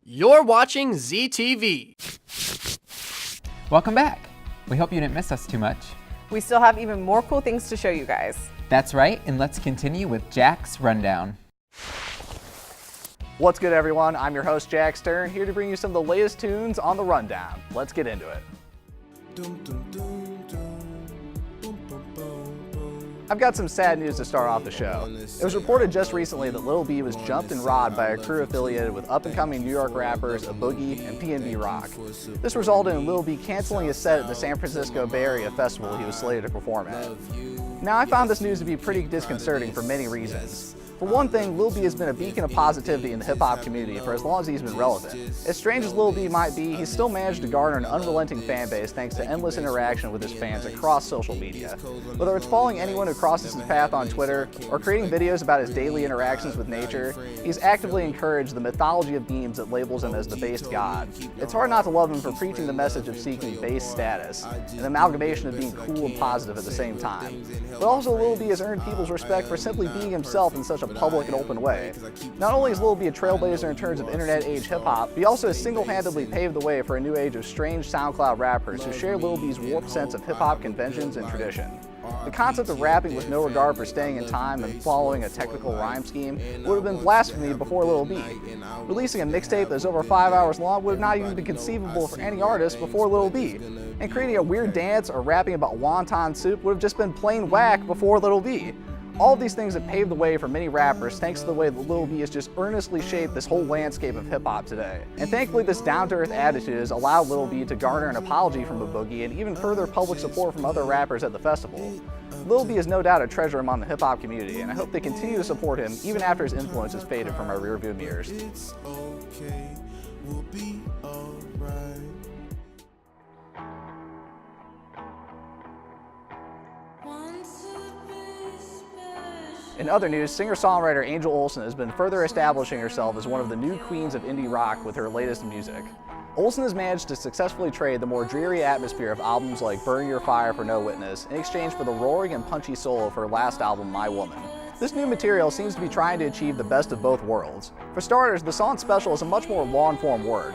You're watching ZTV. Welcome back. We hope you didn't miss us too much. We still have even more cool things to show you guys. That's right, and let's continue with Jack's Rundown. What's good, everyone? I'm your host, Jack Stern, here to bring you some of the latest tunes on the Rundown. Let's get into it. I've got some sad news to start off the show. It was reported just recently that Lil B was jumped and robbed by a crew affiliated with up-and-coming New York rappers A Boogie and PNB Rock. This resulted in Lil B canceling his set at the San Francisco Bay Area festival he was slated to perform at. Now, I found this news to be pretty disconcerting for many reasons. For one thing, Lil B has been a beacon of positivity in the hip-hop community for as long as he's been relevant. As strange as Lil B might be, he's still managed to garner an unrelenting fan base thanks to endless interaction with his fans across social media. Whether it's following anyone who crosses his path on Twitter or creating videos about his daily interactions with nature, he's actively encouraged the mythology of memes that labels him as the based god. It's hard not to love him for preaching the message of seeking base status, an amalgamation of being cool and positive at the same time. But also, Lil B has earned people's respect for simply being himself in such a public and open way. Not only is Lil B a trailblazer in terms of internet-age hip-hop, but he also has single-handedly paved the way for a new age of strange SoundCloud rappers who share Lil B's warped sense of hip-hop conventions and tradition. The concept of rapping with no regard for staying in time and following a technical rhyme scheme would have been blasphemy before Lil B. Releasing a mixtape that's over 5 hours long would have not even been conceivable for any artist before Lil B. And creating a weird dance or rapping about wonton soup would have just been plain whack before Lil B. All of these things have paved the way for many rappers thanks to the way that Lil B has just earnestly shaped this whole landscape of hip-hop today. And thankfully, this down-to-earth attitude has allowed Lil B to garner an apology from A Boogie and even further public support from other rappers at the festival. Lil B is no doubt a treasure among the hip-hop community, and I hope they continue to support him even after his influence has faded from our rearview mirrors. It's okay, we'll be alright. In other news, singer-songwriter Angel Olsen has been further establishing herself as one of the new queens of indie rock with her latest music. Olsen has managed to successfully trade the more dreary atmosphere of albums like Burn Your Fire for No Witness in exchange for the roaring and punchy soul of her last album, My Woman. This new material seems to be trying to achieve the best of both worlds. For starters, the song Special is a much more long-form work.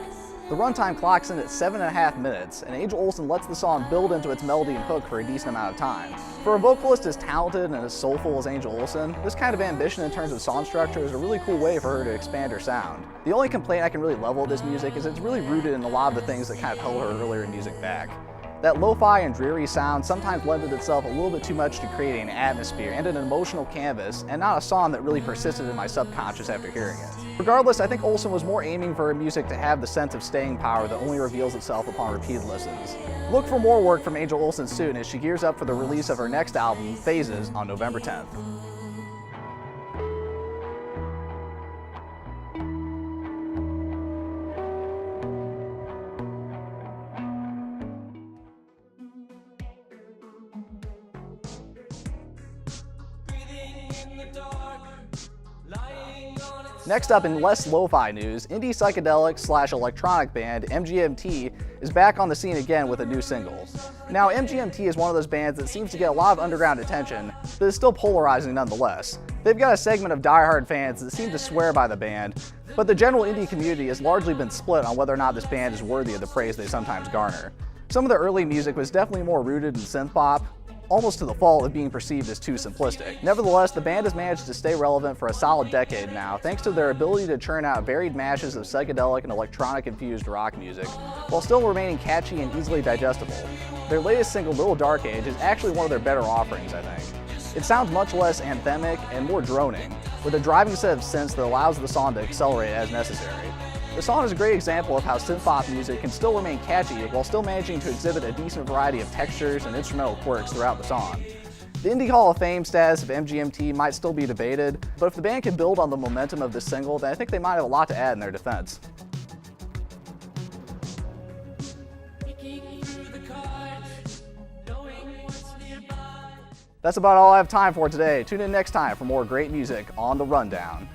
The runtime clocks in at 7.5 minutes, and Angel Olsen lets the song build into its melody and hook for a decent amount of time. For a vocalist as talented and as soulful as Angel Olsen, this kind of ambition in terms of song structure is a really cool way for her to expand her sound. The only complaint I can really level at this music is it's really rooted in a lot of the things that kind of held her earlier music back. That lo-fi and dreary sound sometimes lended itself a little bit too much to creating an atmosphere and an emotional canvas, and not a song that really persisted in my subconscious after hearing it. Regardless, I think Olsen was more aiming for her music to have the sense of staying power that only reveals itself upon repeated listens. Look for more work from Angel Olsen soon as she gears up for the release of her next album, Phases, on November 10th. Next up, in less lo-fi news, indie psychedelic / electronic band MGMT is back on the scene again with a new single. Now, MGMT is one of those bands that seems to get a lot of underground attention, but is still polarizing nonetheless. They've got a segment of diehard fans that seem to swear by the band, but the general indie community has largely been split on whether or not this band is worthy of the praise they sometimes garner. Some of their early music was definitely more rooted in synth-pop, almost to the fault of being perceived as too simplistic. Nevertheless, the band has managed to stay relevant for a solid decade now, thanks to their ability to churn out varied mashes of psychedelic and electronic-infused rock music, while still remaining catchy and easily digestible. Their latest single, Little Dark Age, is actually one of their better offerings, I think. It sounds much less anthemic and more droning, with a driving set of synths that allows the song to accelerate as necessary. The song is a great example of how synth-pop music can still remain catchy while still managing to exhibit a decent variety of textures and instrumental quirks throughout the song. The Indie Hall of Fame status of MGMT might still be debated, but if the band can build on the momentum of this single, then I think they might have a lot to add in their defense. That's about all I have time for today. Tune in next time for more great music on The Rundown.